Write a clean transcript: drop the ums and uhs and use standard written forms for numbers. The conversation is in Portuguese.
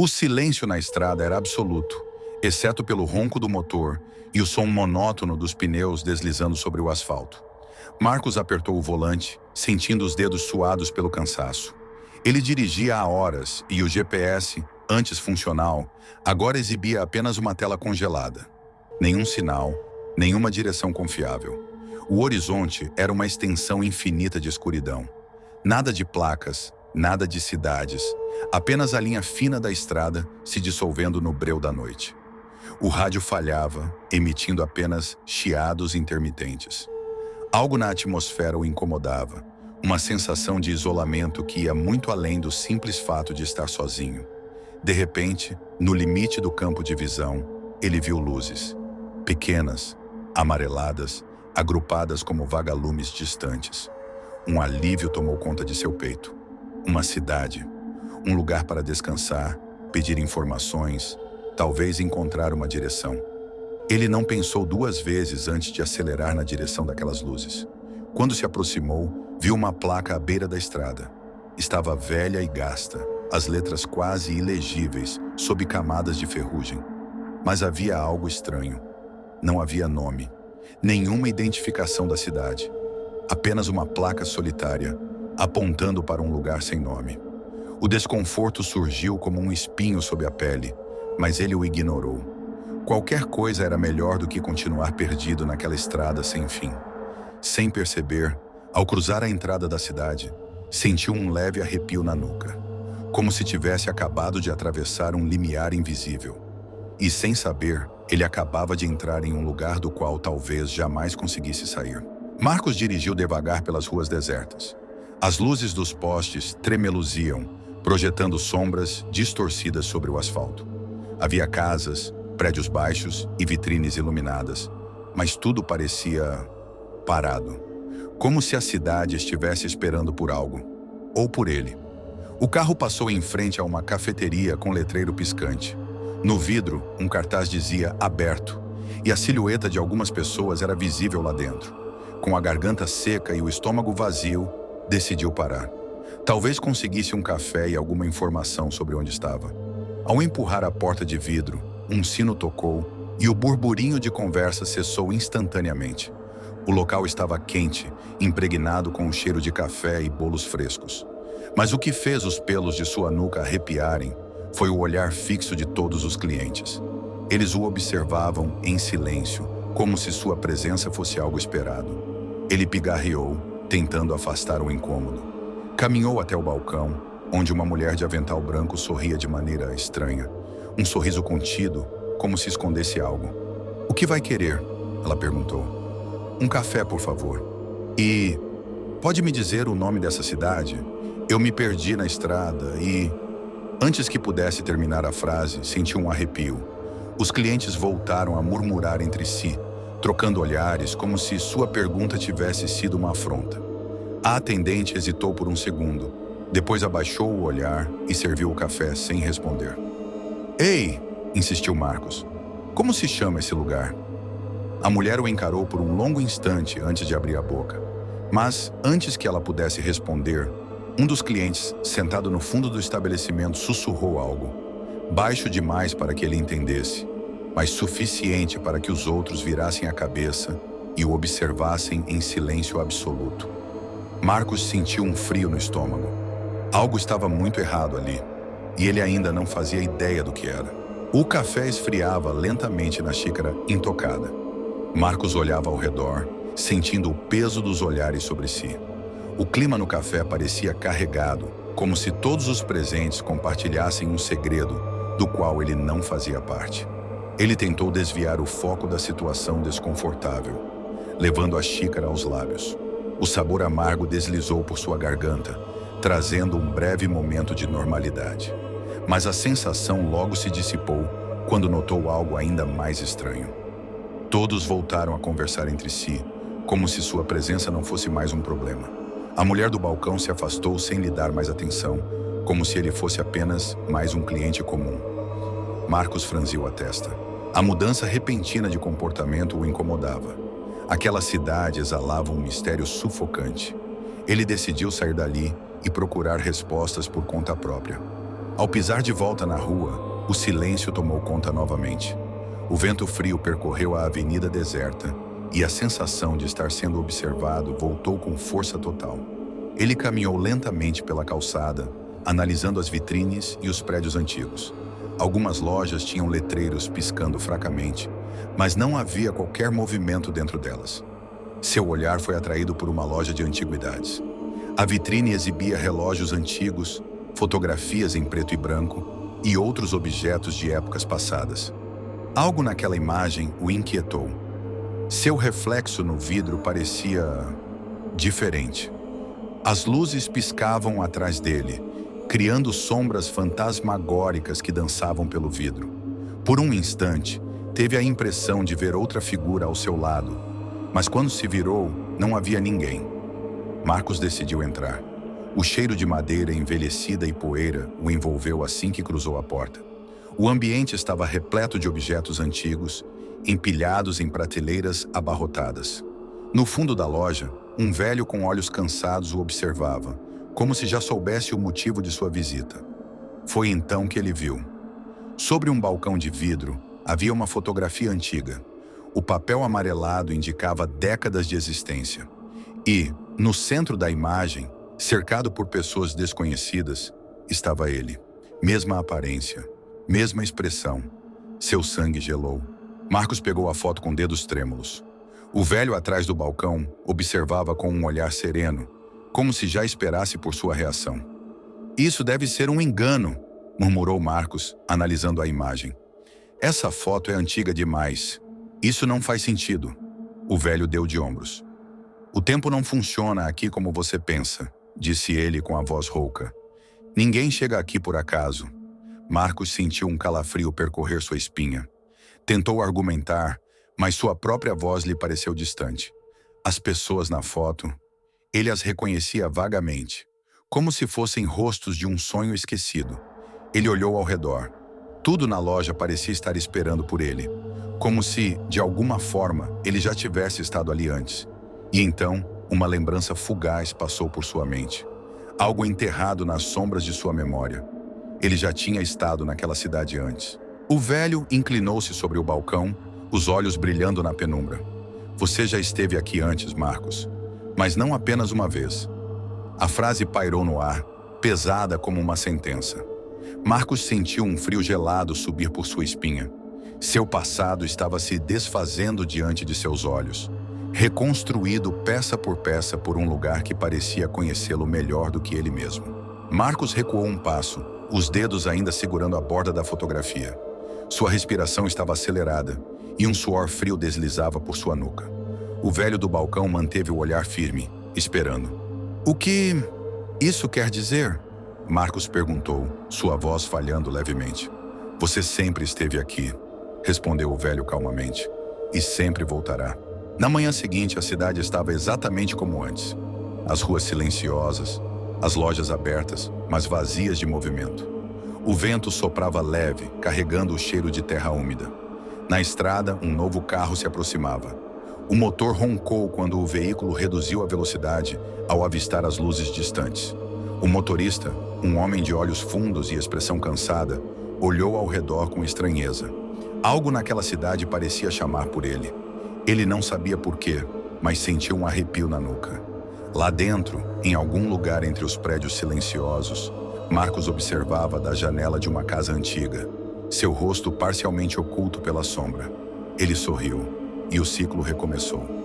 O silêncio na estrada era absoluto, exceto pelo ronco do motor e o som monótono dos pneus deslizando sobre o asfalto. Marcos apertou o volante, sentindo os dedos suados pelo cansaço. Ele dirigia há horas e o GPS, antes funcional, agora exibia apenas uma tela congelada. Nenhum sinal, nenhuma direção confiável. O horizonte era uma extensão infinita de escuridão. Nada de placas, nada de cidades, apenas a linha fina da estrada se dissolvendo no breu da noite. O rádio falhava, emitindo apenas chiados intermitentes. Algo na atmosfera o incomodava, uma sensação de isolamento que ia muito além do simples fato de estar sozinho. De repente, no limite do campo de visão, ele viu luzes. Pequenas, amareladas, agrupadas como vagalumes distantes. Um alívio tomou conta de seu peito. Uma cidade, um lugar para descansar, pedir informações, talvez encontrar uma direção. Ele não pensou duas vezes antes de acelerar na direção daquelas luzes. Quando se aproximou, viu uma placa à beira da estrada. Estava velha e gasta, as letras quase ilegíveis, sob camadas de ferrugem. Mas havia algo estranho. Não havia nome, nenhuma identificação da cidade. Apenas uma placa solitária, apontando para um lugar sem nome. O desconforto surgiu como um espinho sob a pele, mas ele o ignorou. Qualquer coisa era melhor do que continuar perdido naquela estrada sem fim. Sem perceber, ao cruzar a entrada da cidade, sentiu um leve arrepio na nuca, como se tivesse acabado de atravessar um limiar invisível. E sem saber, ele acabava de entrar em um lugar do qual talvez jamais conseguisse sair. Marcos dirigiu devagar pelas ruas desertas. As luzes dos postes tremeluziam, projetando sombras distorcidas sobre o asfalto. Havia casas, prédios baixos e vitrines iluminadas, mas tudo parecia parado, como se a cidade estivesse esperando por algo, ou por ele. O carro passou em frente a uma cafeteria com letreiro piscante. No vidro, um cartaz dizia "Aberto", e a silhueta de algumas pessoas era visível lá dentro. Com a garganta seca e o estômago vazio, decidiu parar. Talvez conseguisse um café e alguma informação sobre onde estava. Ao empurrar a porta de vidro, um sino tocou e o burburinho de conversa cessou instantaneamente. O local estava quente, impregnado com o cheiro de café e bolos frescos. Mas o que fez os pelos de sua nuca arrepiarem foi o olhar fixo de todos os clientes. Eles o observavam em silêncio, como se sua presença fosse algo esperado. Ele pigarreou, tentando afastar o incômodo. Caminhou até o balcão, onde uma mulher de avental branco sorria de maneira estranha. Um sorriso contido, como se escondesse algo. "O que vai querer?" ela perguntou. "Um café, por favor. E pode me dizer o nome dessa cidade? Eu me perdi na estrada e..." Antes que pudesse terminar a frase, sentiu um arrepio. Os clientes voltaram a murmurar entre si, trocando olhares como se sua pergunta tivesse sido uma afronta. A atendente hesitou por um segundo, depois abaixou o olhar e serviu o café sem responder. "Ei!" insistiu Marcos. "Como se chama esse lugar?" A mulher o encarou por um longo instante antes de abrir a boca. Mas, antes que ela pudesse responder, um dos clientes, sentado no fundo do estabelecimento, sussurrou algo. Baixo demais para que ele entendesse, mas suficiente para que os outros virassem a cabeça e o observassem em silêncio absoluto. Marcos sentiu um frio no estômago. Algo estava muito errado ali, e ele ainda não fazia ideia do que era. O café esfriava lentamente na xícara intocada. Marcos olhava ao redor, sentindo o peso dos olhares sobre si. O clima no café parecia carregado, como se todos os presentes compartilhassem um segredo do qual ele não fazia parte. Ele tentou desviar o foco da situação desconfortável, levando a xícara aos lábios. O sabor amargo deslizou por sua garganta, trazendo um breve momento de normalidade. Mas a sensação logo se dissipou quando notou algo ainda mais estranho. Todos voltaram a conversar entre si, como se sua presença não fosse mais um problema. A mulher do balcão se afastou sem lhe dar mais atenção, como se ele fosse apenas mais um cliente comum. Marcos franziu a testa. A mudança repentina de comportamento o incomodava. Aquela cidade exalava um mistério sufocante. Ele decidiu sair dali e procurar respostas por conta própria. Ao pisar de volta na rua, o silêncio tomou conta novamente. O vento frio percorreu a avenida deserta e a sensação de estar sendo observado voltou com força total. Ele caminhou lentamente pela calçada, analisando as vitrines e os prédios antigos. Algumas lojas tinham letreiros piscando fracamente, mas não havia qualquer movimento dentro delas. Seu olhar foi atraído por uma loja de antiguidades. A vitrine exibia relógios antigos, fotografias em preto e branco e outros objetos de épocas passadas. Algo naquela imagem o inquietou. Seu reflexo no vidro parecia diferente. As luzes piscavam atrás dele, criando sombras fantasmagóricas que dançavam pelo vidro. Por um instante, teve a impressão de ver outra figura ao seu lado, mas quando se virou, não havia ninguém. Marcos decidiu entrar. O cheiro de madeira envelhecida e poeira o envolveu assim que cruzou a porta. O ambiente estava repleto de objetos antigos, empilhados em prateleiras abarrotadas. No fundo da loja, um velho com olhos cansados o observava, como se já soubesse o motivo de sua visita. Foi então que ele viu. Sobre um balcão de vidro, havia uma fotografia antiga. O papel amarelado indicava décadas de existência. E, no centro da imagem, cercado por pessoas desconhecidas, estava ele. Mesma aparência, mesma expressão. Seu sangue gelou. Marcos pegou a foto com dedos trêmulos. O velho atrás do balcão observava com um olhar sereno, como se já esperasse por sua reação. Isso deve ser um engano, murmurou Marcos, analisando a imagem. Essa foto é antiga demais. Isso não faz sentido. O velho deu de ombros. O tempo não funciona aqui como você pensa, disse ele com a voz rouca. Ninguém chega aqui por acaso. Marcos sentiu um calafrio percorrer sua espinha. Tentou argumentar, mas sua própria voz lhe pareceu distante. As pessoas na foto, ele as reconhecia vagamente, como se fossem rostos de um sonho esquecido. Ele olhou ao redor. Tudo na loja parecia estar esperando por ele, como se, de alguma forma, ele já tivesse estado ali antes. E então, uma lembrança fugaz passou por sua mente. Algo enterrado nas sombras de sua memória. Ele já tinha estado naquela cidade antes. O velho inclinou-se sobre o balcão, os olhos brilhando na penumbra. Você já esteve aqui antes, Marcos, mas não apenas uma vez. A frase pairou no ar, pesada como uma sentença. Marcos sentiu um frio gelado subir por sua espinha. Seu passado estava se desfazendo diante de seus olhos, reconstruído peça por um lugar que parecia conhecê-lo melhor do que ele mesmo. Marcos recuou um passo, os dedos ainda segurando a borda da fotografia. Sua respiração estava acelerada e um suor frio deslizava por sua nuca. O velho do balcão manteve o olhar firme, esperando. O que isso quer dizer? Marcos perguntou, sua voz falhando levemente. Você sempre esteve aqui, respondeu o velho calmamente, e sempre voltará. Na manhã seguinte, a cidade estava exatamente como antes. As ruas silenciosas, as lojas abertas, mas vazias de movimento. O vento soprava leve, carregando o cheiro de terra úmida. Na estrada, um novo carro se aproximava. O motor roncou quando o veículo reduziu a velocidade ao avistar as luzes distantes. O motorista, um homem de olhos fundos e expressão cansada, olhou ao redor com estranheza. Algo naquela cidade parecia chamar por ele. Ele não sabia por quê, mas sentiu um arrepio na nuca. Lá dentro, em algum lugar entre os prédios silenciosos, Marcos observava da janela de uma casa antiga, seu rosto parcialmente oculto pela sombra. Ele sorriu, e o ciclo recomeçou.